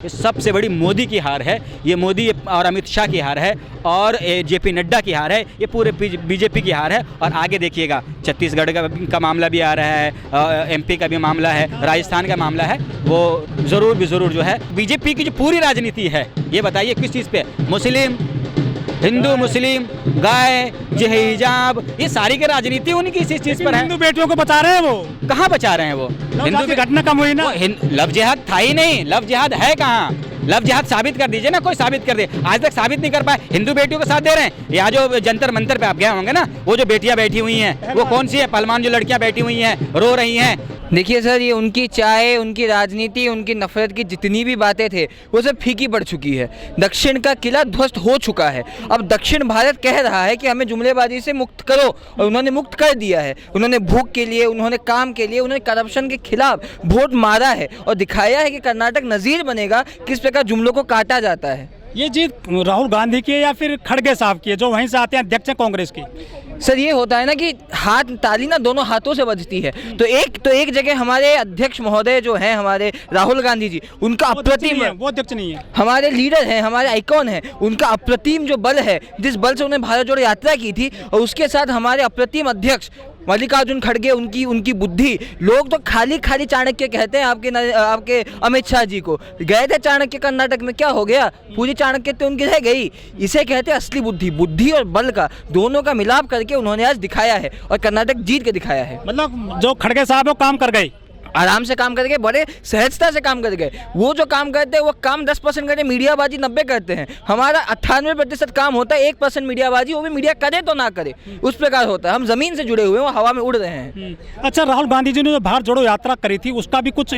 ये सबसे बड़ी मोदी की हार है। ये मोदी और अमित शाह की हार है और जेपी नड्डा की हार है। ये पूरे बीजेपी की हार है। और आगे देखिएगा छत्तीसगढ़ का मामला भी आ रहा है, एमपी का भी मामला है, राजस्थान का मामला है। वो ज़रूर जो है बीजेपी की जो पूरी राजनीति है, ये बताइए किस चीज़ पे? मुस्लिम, हिंदू, मुस्लिम, गाय, हिजाब, ये सारी की राजनीति उनकी इस चीज़ पर है। हिंदू बेटियों को बचा रहे हैं वो। कहाँ बचा रहे हैं वो? हिंदू की घटना कम हुई ना। लव जिहाद था ही नहीं। लव जिहाद है कहाँ? लव जिहाद साबित कर दीजिए ना, कोई साबित कर दे। आज तक साबित नहीं कर पाए। हिंदू बेटियों का साथ दे रहे हैं। यहाँ जो जंतर मंतर पे आप गए होंगे ना, वो जो बेटियां बैठी हुई हैं, वो कौन सी है? पहलवान जो लड़कियां बैठी हुई हैं, रो रही हैं। देखिए सर, ये उनकी चाय, उनकी राजनीति, उनकी नफरत की जितनी भी बातें थे वो सब फीकी पड़ चुकी है। दक्षिण का किला ध्वस्त हो चुका है। अब दक्षिण भारत कह रहा है कि हमें जुमलेबाजी से मुक्त करो, और उन्होंने मुक्त कर दिया है। उन्होंने भूख के लिए, उन्होंने काम के लिए, उन्होंने करप्शन के खिलाफ वोट मारा है और दिखाया है कि कर्नाटक नज़ीर बनेगा किस प्रकार जुमलों को काटा जाता है। ये जीत राहुल गांधी की है या फिर खड़गे साहब की है, जो वहीं से आते हैं, अध्यक्ष हैं कांग्रेस की? सर, ये होता है ना कि हाथ ताली ना दोनों हाथों से बजती है। तो एक जगह हमारे अध्यक्ष महोदय जो हैं, हमारे राहुल गांधी जी, उनका अप्रतिम, वो अध्यक्ष नहीं है, हमारे लीडर हैं, हमारे आइकॉन हैं, उनका अप्रतिम जो बल है, जिस बल से उन्हें भारत जोड़ो यात्रा की थी, और उसके साथ हमारे अप्रतिम अध्यक्ष मल्लिकार्जुन खड़गे, उनकी बुद्धि। लोग तो खाली चाणक्य कहते हैं आपके अमित शाह जी को। गए थे चाणक्य कर्नाटक में, क्या हो गया? पूरी चाणक्य तो उनकी रह गई। इसे कहते हैं असली बुद्धि और बल का दोनों का मिलाप करके उन्होंने आज दिखाया है और कर्नाटक जीत के दिखाया है। मतलब जो खड़गे साहब वो काम कर गए, आराम से काम करके, बड़े सहजता से काम कर गए। वो जो काम करते हैं वो काम 10% करते, मीडियाबाजी 90 करते हैं। हमारा 98% काम होता है, 1% मीडियाबाजी, वो भी मीडिया करे तो ना करे, उस प्रकार होता है। हम जमीन से जुड़े हुए हैं, वो हवा में उड़ रहे हैं। अच्छा, राहुल गांधी जी ने जो भारत जोड़ो यात्रा करी थी, उसका भी कुछ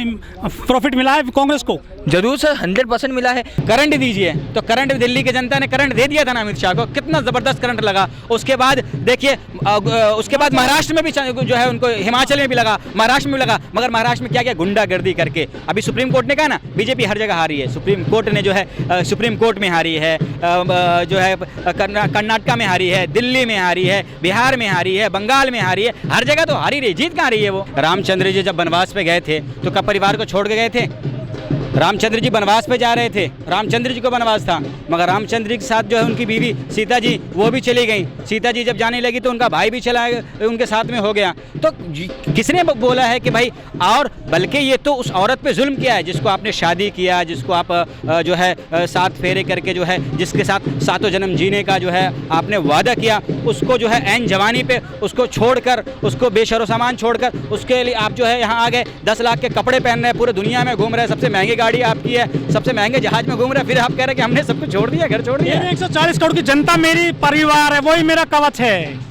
प्रॉफिट मिला है कांग्रेस को? जरूर सर, 100% मिला है। करंट दीजिए, तो करंट दिल्ली की जनता ने करंट दे दिया था ना अमित शाह को। कितना जबरदस्त करंट लगा। उसके बाद देखिए, उसके बाद महाराष्ट्र में भी जो है उनको, हिमाचल में भी लगा, महाराष्ट्र में भी लगा। मगर महाराष्ट्र में क्या क्या गुंडागर्दी करके अभी सुप्रीम कोर्ट ने कहा ना, बीजेपी हर जगह हारी है। सुप्रीम कोर्ट ने जो है, सुप्रीम कोर्ट में हारी है, जो है कर्नाटक में हारी है, दिल्ली में हारी है, बिहार में हारी है, बंगाल में हारी है। हर जगह तो हारी रही, जीत कहाँ रही है वो? रामचंद्र जी जब वनवास पे गए थे तो कब परिवार को छोड़ के गए थे? रामचंद्र जी वनवास पे जा रहे थे, रामचंद्र जी को वनवास था, मगर रामचंद्र जी के साथ जो है उनकी बीवी सीता जी, वो भी चली गई। सीता जी जब जाने लगी तो उनका भाई भी चला, उनके साथ में हो गया। तो किसने बोला है कि भाई, और बल्कि ये तो उस औरत पे जुल्म किया है जिसको आपने शादी किया, जिसको आप जो है 7 फेरे करके जो है, जिसके साथ 7 जन्म जीने का जो है आपने वादा किया, उसको जो है ऐन जवानी पे उसको छोड़कर, उसको बेशरो सामान छोड़कर, उसके लिए आप जो है यहाँ आ गए, 10 लाख के कपड़े पहन रहे, पूरे दुनिया में घूम रहे, सबसे महंगी गाड़ी आपकी है, सबसे महंगे जहाज में घूम रहे, फिर आप कह रहे हैं कि हमने सब कुछ छोड़ दिया, घर छोड़ दिया। 140 करोड़ की जनता मेरी परिवार है, वही मेरा कवच है।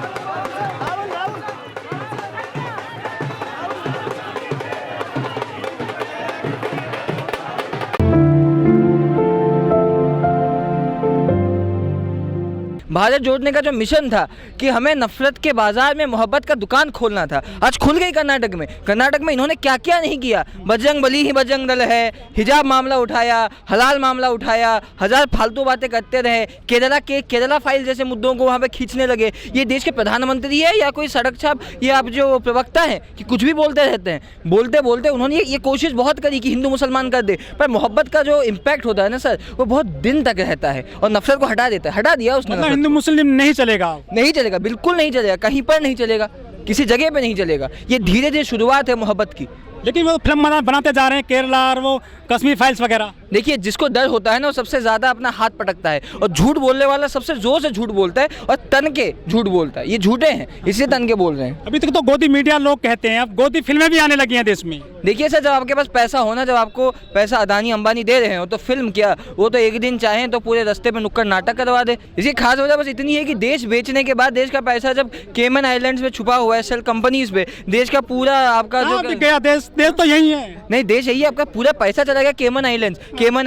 भारत जोड़ने का जो मिशन था कि हमें नफरत के बाजार में मोहब्बत का दुकान खोलना था, आज खुल गई कर्नाटक में। कर्नाटक में इन्होंने क्या क्या नहीं किया। बजरंग बली ही बजरंग दल है, हिजाब मामला उठाया, हलाल मामला उठाया, 1000 फालतू बातें करते रहे। केरला फाइल जैसे मुद्दों को वहाँ पे खींचने लगे। ये देश के प्रधानमंत्री है या कोई सड़क छाप, ये आप जो प्रवक्ता हैं कि कुछ भी बोलते रहते हैं। बोलते बोलते उन्होंने ये कोशिश बहुत करी कि हिंदू मुसलमान कर दे, पर मोहब्बत का जो इम्पैक्ट होता है ना सर, वो बहुत दिन तक रहता है और नफरत को हटा देता है। हटा दिया उसने। हिंदू मुस्लिम नहीं चलेगा, नहीं चलेगा, बिल्कुल नहीं चलेगा, कहीं पर नहीं चलेगा, किसी जगह पे नहीं चलेगा। ये धीरे धीरे शुरुआत है मोहब्बत की। लेकिन वो फिल्म बनाते जा रहे हैं केरला और वो कश्मीर फाइल्स वगैरह। देखिए, जिसको डर होता है ना, वो सबसे ज़्यादा अपना हाथ पटकता है, और झूठ बोलने वाला सबसे जोर से झूठ बोलता है और तन के झूठ बोलता है। ये झूठे हैं, इसलिए तन के बोल रहे हैं। अभी तक तो गोदी मीडिया लोग कहते हैं, अब गोदी फिल्में भी आने लगी हैं देश में। देखिए सर, जब आपके पास पैसा होना, जब आपको पैसा अदानी अंबानी दे रहे हो, तो फिल्म क्या, वो तो एक दिन चाहें तो पूरे रास्ते में नुक्कड़ नाटक करवा दे। इसकी खास वजह बस इतनी है कि देश बेचने के बाद देश का पैसा जब केमन आइलैंड्स में छुपा हुआ है, सेल कंपनीज पे, देश का पूरा आपका जो गया देश तो यही है। नहीं, देश यही है, आपका पूरा पैसा चला गया केमन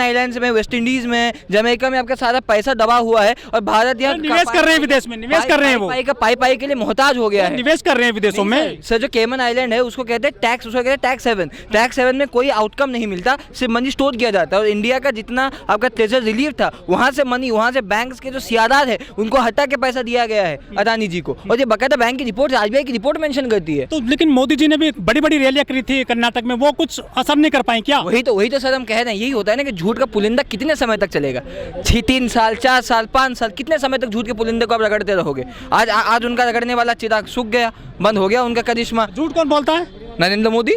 आइलैंड्स में, वेस्ट इंडीज में, जमैका में आपका सारा पैसा दबा हुआ है। और भारत यहाँ निवेश कर रहे हैं, विदेश में निवेश कर रहे हैं, वो पाई के लिए मोहताज हो गया है, निवेश कर रहे हैं विदेशों में। सर, जो केमन आइलैंड है उसको कहते हैं टैक्स, उसको कहते हैं टैक्स हेवन में कोई आउटकम नहीं मिलता, सिर्फ मनी स्टोर किया जाता है। और इंडिया का जितना आपका ट्रेजर रिलीफ था, वहाँ से मनी, वहाँ से बैंक्स के जो सियादात है उनको हटा के पैसा दिया गया है अदानी जी को। और ये बकायदा बैंक की रिपोर्ट, आरबीआई की रिपोर्ट मेंशन करती है। तो लेकिन मोदी जी ने भी बड़ी बड़ी रैलियां करी थी कर्नाटक में, वो कुछ असर नहीं कर पाए क्या? वही तो सर हम कह रहे हैं, यही होता है ना हैं कि झूठ का पुलिंदा कितने समय तक चलेगा? 3 साल, 4 साल, 5 साल, कितने समय तक झूठ के पुलिंदे को आप रगड़ते रहोगे? आज उनका रगड़ने वाला चिराग सूख गया, बंद हो गया उनका करिश्मा। झूठ कौन बोलता है? नरेंद्र मोदी।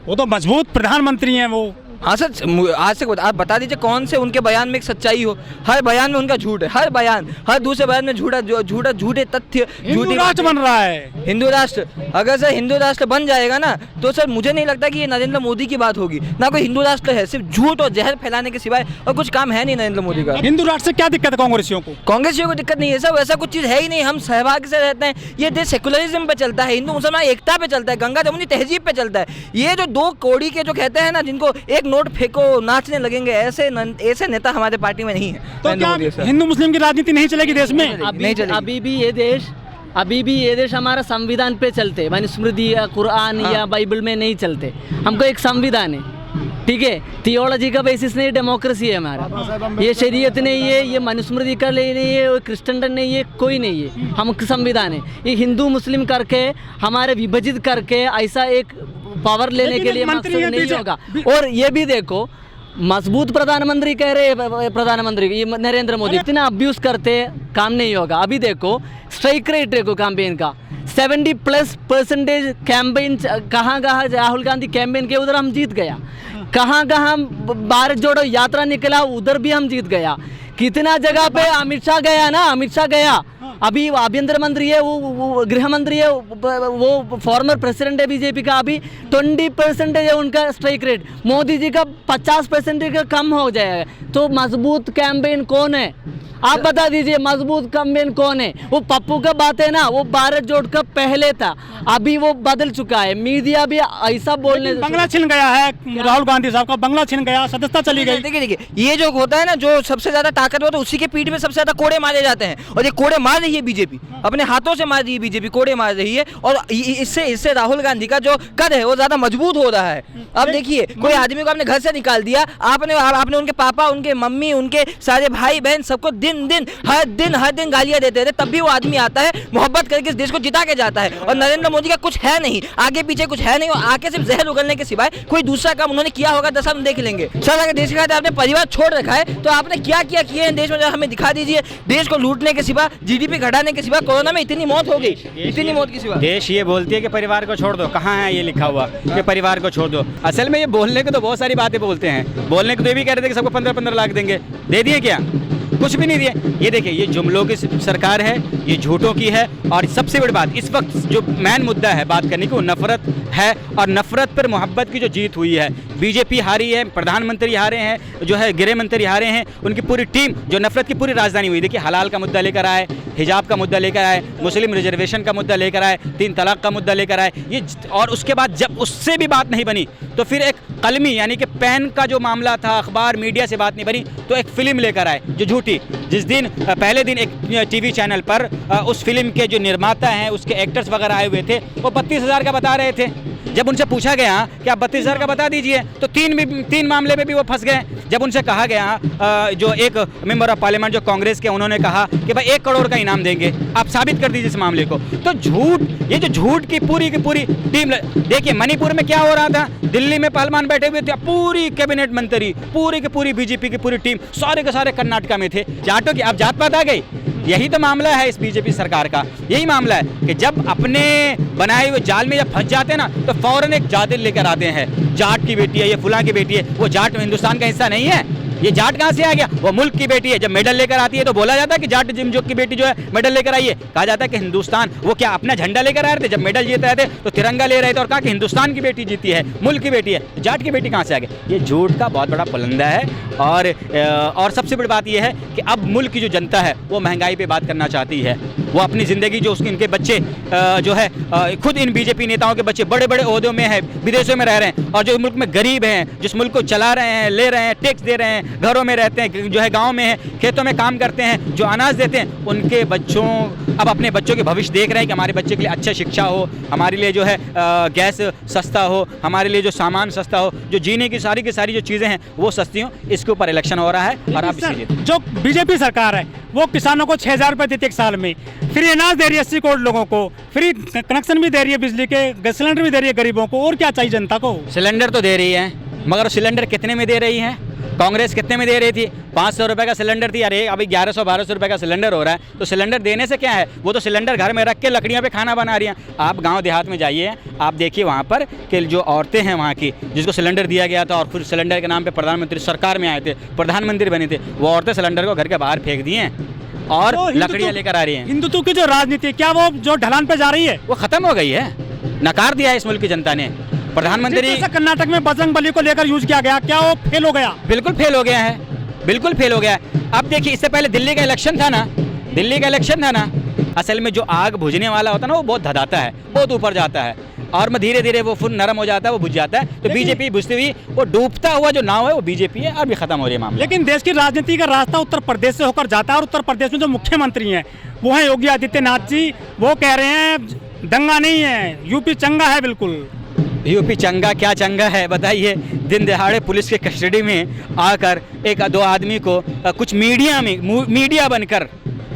वो तो मजबूत प्रधानमंत्री हैं वो। हाँ सर, आज से आप बता दीजिए कौन से उनके बयान में एक सच्चाई हो? हर बयान में उनका झूठ है, हर बयान, हर दूसरे बयान में झूठे तथ्य, हिंदू राष्ट्र बन रहा है। हिंदू राष्ट्र, अगर सर हिंदू राष्ट्र बन जाएगा ना तो सर मुझे नहीं लगता कि ये नरेंद्र मोदी की बात होगी। ना कोई हिंदू राष्ट्र है, सिर्फ झूठ और जहर फैलाने के सिवाय और कुछ काम है नहीं नरेंद्र मोदी का। हिंदू राष्ट्र से क्या दिक्कत है कांग्रेसियों को? कांग्रेसियों को दिक्कत नहीं है सर, ऐसा कुछ चीज़ है ही नहीं। हम सहभाग से रहते हैं, ये देश सेकुलरिज्म पे चलता है, हिंदू मुसलमान एकता पे चलता है, गंगा जमुनी तहजीब पे चलता है। ये जो 2 कौड़ी के जो कहते हैं ना, जिनको एक नोट फेंको नाचने लगेंगे, ऐसे नेता हमारे पार्टी में नहीं है। तो क्या हिंदू मुस्लिम की राजनीति नहीं चलेगी देश में? अभी भी ये देश हमारा संविधान पे चलते, मनुस्मृति या कुरान या बाइबल में नहीं चलते। हमको एक संविधान है, ठीक है, थियोलॉजी का बेसिस नहीं, डेमोक्रेसी है हमारा। ये शरीयत नहीं है, ये मनुस्मृति का नहीं है, क्रिश्चियन नहीं है, कोई नहीं है। हम संविधान है, ये हिंदू मुस्लिम करके हमारे विभाजित करके ऐसा एक पावर लेने के लिए मकसद नहीं होगा। और ये भी देखो, मजबूत प्रधानमंत्री कह रहे हैं, प्रधानमंत्री ये नरेंद्र मोदी इतना अब्यूज करते काम नहीं होगा। अभी देखो स्ट्राइक रेट देखो कैंपेन का, 70+% कैंपेन कहाँ राहुल गांधी कैंपेन के उधर हम जीत गया, कहाँ भारत जोड़ो यात्रा निकला उधर भी हम जीत गया। कितना जगह पे अमित शाह गया ना, अमित शाह गया, अभी आभ्यंतर मंत्री है, वो गृह मंत्री है, वो फॉर्मर प्रेसिडेंट है बीजेपी का, अभी 20% है उनका स्ट्राइक रेट। मोदी जी का 50% का कम हो जाएगा। तो मजबूत कैंपेन कौन है? आप बता दीजिए, मजबूत कैंपेन कौन है? वो पप्पू का बात है ना, वो भारत जोड़ का पहले था, अभी वो बदल चुका है। मीडिया भी ऐसा बोलने, बंगला छिन गया है, राहुल गांधी साहब का बंगला छिन गया, सदस्यता चली गई। देखिए ये जो होता है ना, जो सबसे ज्यादा ताकतवर होता है उसी के पीठ में सबसे ज्यादा कोड़े मारे जाते हैं। और ये कोड़े मार रही है बीजेपी, अपने हाथों से मार रही है बीजेपी, कोड़े मार रही है। और इससे राहुल गांधी का जो कद है वो ज्यादा मजबूत हो रहा है। अब देखिए, कोई आदमी को आपने घर से निकाल दिया, आपने उनके पापा, उनके मम्मी, उनके सारे भाई बहन सबको हर दिन गालियां देते थे, तब भी वो आदमी आता है, मोहब्बत करके इस देश को जिता के जाता है। और नरेंद्र मोदी का कुछ है नहीं, आगे पीछे कुछ है नहीं, और आके सिर्फ जहर उगलने के सिवाय कोई दूसरा काम उन्होंने किया होगा 10 हम देख लेंगे। सर अगर देश के खातिर आपने परिवार छोड़ रखा है तो आपने क्या किए हैं देश में, हमें दिखा दीजिए। देश को लूटने के सिवा, जीडीपी घटाने के सिवा, कोरोना में इतनी मौत हो गई, इतनी मौत के सिवा। देश ये बोलती है कि परिवार को छोड़ दो, कहाँ है ये लिखा हुआ कि परिवार को छोड़ दो? असल में ये बोलने को तो बहुत सारी बातें बोलते हैं, बोलने को तो ये भी कह रहे थे कि सबको 15-15 लाख देंगे, दे दिए क्या? कुछ भी नहीं दिए। ये देखिए, ये जुमलों की सरकार है, ये झूठों की है। और सबसे बड़ी बात इस वक्त जो मेन मुद्दा है बात करने की, वो नफरत है, और नफरत पर मोहब्बत की जो जीत हुई है। बीजेपी हारी है, प्रधानमंत्री हारे हैं, जो है गृह मंत्री हारे हैं, उनकी पूरी टीम जो नफरत की पूरी राजधानी हुई। देखिए, हलाल का मुद्दा लेकर आए, हिजाब का मुद्दा लेकर आए, मुस्लिम रिजर्वेशन का मुद्दा लेकर आए, 3 तलाक का मुद्दा लेकर आए, ये। और उसके बाद जब उससे भी बात नहीं बनी तो फिर एक कलमी यानी कि पेन का जो मामला था, अखबार मीडिया से बात नहीं बनी तो एक फिल्म लेकर आए जो झूठी, जिस दिन पहले दिन एक टीवी चैनल पर उस फिल्म के जो निर्माता हैं, उसके एक्टर्स वगैरह आए हुए थे, वो 32,000 का बता रहे थे। जब उनसे पूछा गया कि आप 32,000 का बता दीजिए तो 3 मामले में भी वो फंस गए। जब उनसे कहा गया, जो एक मेंबर ऑफ पार्लियामेंट जो कांग्रेस के, उन्होंने कहा कि भाई 1 करोड़ का इनाम देंगे, आप साबित कर दीजिए इस मामले को। तो झूठ, ये जो झूठ की पूरी टीम। देखिए मणिपुर में क्या हो रहा था, दिल्ली में पहलवान बैठे हुए थे, पूरी कैबिनेट मंत्री, पूरी की पूरी बीजेपी की पूरी टीम, सारे के सारे कर्नाटका में थे। जाटों की अब जात पात आ गई। यही तो मामला है इस बीजेपी सरकार का, यही मामला है कि जब अपने बनाए हुए जाल में जब फंस जाते हैं ना, तो फौरन एक जातिल लेकर आते हैं। जाट की बेटी है, ये फुला की बेटी है, वो जाट हिंदुस्तान का हिस्सा नहीं है। ये जाट कहाँ से आ गया? वो मुल्क की बेटी है। जब मेडल लेकर आती है तो बोला जाता है कि जाट जिमजोग की बेटी जो है मेडल लेकर आई है। कहा जाता है कि हिंदुस्तान, वो क्या अपना झंडा लेकर आ रहे थे? जब मेडल जीत रहे थे तो तिरंगा ले रहे थे और कहा कि हिंदुस्तान की बेटी जीती है, मुल्क की बेटी है। जाट की बेटी कहाँ से आ गई? ये झूठ का बहुत बड़ा पुलंदा है। और सबसे बड़ी बात यह है कि अब मुल्क की जो जनता है वो महंगाई पे बात करना चाहती है। वो अपनी ज़िंदगी जो उसके इनके बच्चे जो है, खुद इन बीजेपी नेताओं के बच्चे बड़े बड़े ओहदों में हैं, विदेशों में रह रहे हैं, और जो मुल्क में गरीब हैं, जिस मुल्क को चला रहे हैं, ले रहे हैं, टैक्स दे रहे हैं, घरों में रहते हैं, जो है गांव में है, खेतों में काम करते हैं, जो अनाज देते हैं, उनके बच्चों, अब अपने बच्चों के भविष्य देख रहे हैं कि हमारे बच्चे के लिए अच्छा शिक्षा हो, हमारे लिए जो है गैस सस्ता हो, हमारे लिए जो सामान सस्ता हो, जो जीने की सारी जो चीज़ें हैं वो सस्ती हों। इसके ऊपर इलेक्शन हो रहा है। और आप जो बीजेपी सरकार है वो किसानों को 6,000 रुपये देती है 1 साल में, फ्री अनाज दे रही है 80 करोड़ लोगों को, फ्री कनेक्शन भी दे रही है बिजली के, गैस सिलेंडर भी दे रही है गरीबों को। और क्या चाहिए जनता को? सिलेंडर तो दे रही है, मगर सिलेंडर कितने में दे रही है? कांग्रेस कितने में दे रही थी? 500 रुपये का सिलेंडर थी, अरे अभी 1100-1200 रुपये का सिलेंडर हो रहा है। तो सिलेंडर देने से क्या है, वो तो सिलेंडर घर में रख के लकड़ियों पे खाना बना रही हैं। आप गांव देहात में जाइए, आप देखिए वहाँ पर कि जो औरतें हैं वहाँ की, जिसको सिलेंडर दिया गया था और फिर सिलेंडर के नाम पे प्रधानमंत्री सरकार में आए थे, प्रधानमंत्री बने थे, वो औरतें सिलेंडर को घर के बाहर फेंक दिए हैं और तो लकड़ियाँ लेकर आ रही हैं। हिंदुत्व की जो राजनीति है, क्या वो जो ढलान पे जा रही है? वो ख़त्म हो गई है, नकार दिया है इस मुल्क की जनता ने। प्रधानमंत्री जैसा कर्नाटक में बजरंग बली को लेकर यूज किया गया, क्या वो फेल हो गया? बिल्कुल फेल हो गया है, बिल्कुल फेल हो गया है। अब देखिए, इससे पहले दिल्ली का इलेक्शन था ना, दिल्ली का इलेक्शन था ना, असल में जो आग बुझने वाला होता है ना, वो बहुत धधाता है, बहुत ऊपर जाता है और मैं धीरे धीरे वो फिर नरम हो जाता है, वो बुझ जाता है। तो बीजेपी बुझती हुई, वो डूबता हुआ जो नाव है वो बीजेपी है, और भी खत्म हो रही है मामला। लेकिन देश की राजनीति का रास्ता उत्तर प्रदेश से होकर जाता है और उत्तर प्रदेश में जो मुख्यमंत्री हैं वो हैं योगी आदित्यनाथ जी। वो कह रहे हैं दंगा नहीं है, यूपी चंगा है। बिल्कुल यूपी चंगा क्या चंगा है बताइए? दिन दहाड़े पुलिस के कस्टडी में आकर एक दो आदमी को कुछ मीडिया बनकर,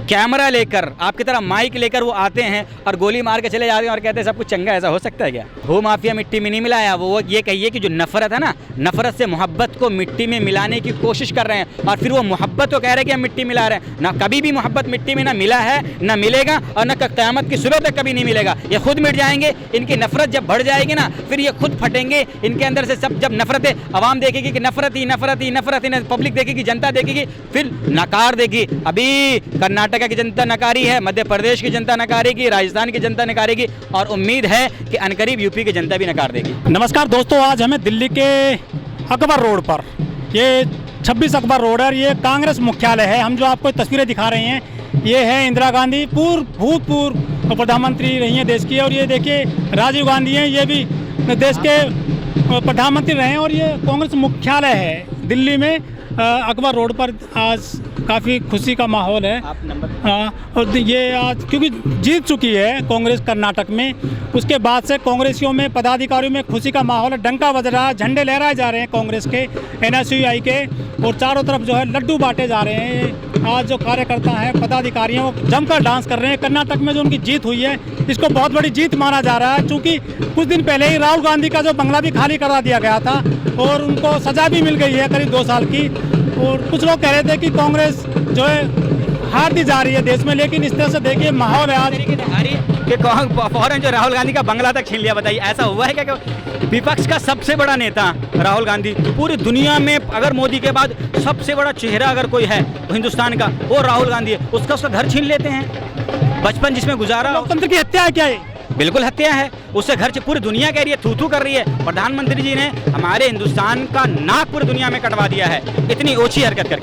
कैमरा लेकर, आपकी तरह माइक लेकर वो आते हैं और गोली मार के चले जाते हैं और कहते हैं सब कुछ चंगा। ऐसा हो सकता है क्या? भू माफिया मिट्टी में नहीं मिलाया। वो ये कहिए कि जो नफरत है ना, नफरत से मोहब्बत को मिट्टी में मिलाने की कोशिश कर रहे हैं और फिर वो मोहब्बत को कह रहे हैं कि हम मिट्टी मिला रहे हैं। ना कभी भी मोहब्बत मिट्टी में ना मिला है, ना मिलेगा और ना क़यामत की सुबह तक कभी नहीं मिलेगा। ये खुद मिट जाएंगे। इनकी नफरत जब बढ़ जाएगी ना, फिर ये खुद फटेंगे। इनके अंदर से सब, जब नफरतें आवाम देखेगी कि नफरत ही नफरत ही नफरत ही, पब्लिक देखेगी, जनता देखेगी, फिर नकार देगी। अभी कर्नाटक की जनता नकारी है, मध्य प्रदेश की जनता नकारेगी, राजस्थान की जनता नकारेगी और उम्मीद है कि अनकरीब यूपी की जनता भी नकार देगी। नमस्कार दोस्तों, आज हमें दिल्ली के अकबर रोड पर, ये 26 अकबर रोड है, ये कांग्रेस मुख्यालय है। हम जो आपको तस्वीरें दिखा रहे हैं, ये है इंदिरा गांधी, भूतपूर्व प्रधानमंत्री रही हैं देश की। और ये देखिए राजीव गांधी हैं, ये भी देश के प्रधानमंत्री रहे हैं। और ये कांग्रेस मुख्यालय है दिल्ली में अकबर रोड पर। आज काफ़ी खुशी का माहौल है। हाँ, और ये आज क्योंकि जीत चुकी है कांग्रेस कर्नाटक में, उसके बाद से कांग्रेसियों में, पदाधिकारियों में खुशी का माहौल है। डंका बज रहा है, झंडे लहराए जा रहे हैं कांग्रेस के, NSUI के, और चारों तरफ जो है लड्डू बांटे जा रहे हैं। आज जो कार्यकर्ता हैं, पदाधिकारी हैं, वो जमकर डांस कर रहे हैं। कर्नाटक में जो उनकी जीत हुई है, इसको बहुत बड़ी जीत माना जा रहा है, क्योंकि कुछ दिन पहले ही राहुल गांधी का जो बंगला भी खाली करा दिया गया था और उनको सजा भी मिल गई है करीब 2 साल की। और कुछ लोग कह रहे थे कि कांग्रेस जो है हारती जा रही है देश में, लेकिन इस तरह से देखिए माहौल है आज कि फौरन जो राहुल गांधी का बंगला तक छीन लिया। बताइए ऐसा हुआ है क्या? विपक्ष का सबसे बड़ा नेता राहुल गांधी, पूरी दुनिया में अगर मोदी के बाद सबसे बड़ा चेहरा अगर कोई है हिंदुस्तान का, वो राहुल गांधी है। उसका घर छीन लेते हैं। बचपन जिसमें गुजारा, लोकतंत्र की हत्या है क्या ये? बिल्कुल हत्या है। उससे घर से पूरी दुनिया कह रही है, थू कर रही है। प्रधानमंत्री जी ने हमारे हिंदुस्तान का नाक पूरी दुनिया में कटवा दिया है, इतनी ओछी हरकत करके।